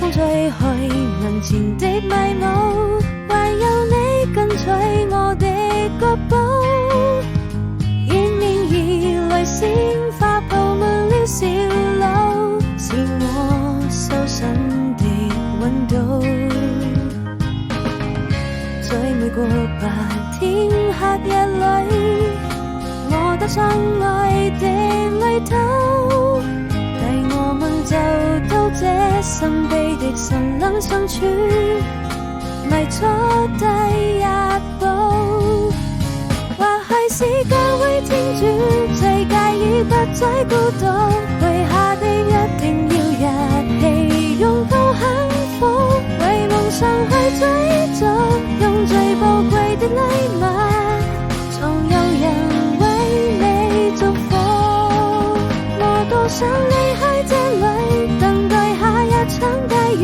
風吹去眼前的迷霧，唯有你跟隨我的腳步，迎面而來鮮花佈滿了小路，是我修身的溫度。在每個白天黑夜裏，我踏上愛的旅途，帶我們走到這神秘的神冷深處，邁出第一步。或許是教會天主最介意不再孤獨，許下的一定要一起擁抱幸福，為夢想去追逐，用最寶貴的禮物，總有人為你祝福。我多想離開這裡，等待下一場大雨，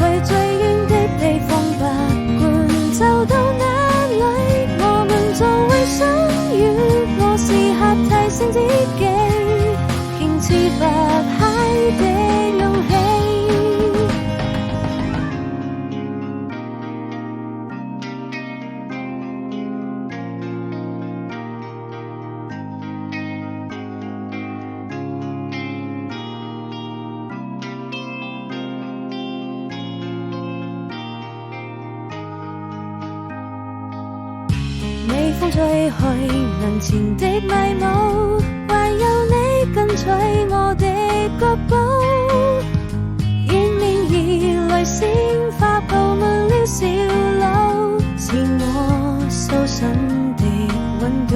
為最遠的地方不管走到哪裡，我們總會相遇。我時刻提醒自己，堅持不懈的勇氣。微風吹去眼前的迷霧，唯有你跟隨我的腳步，迎面而來鮮花佈滿了小路，是我修身的溫度。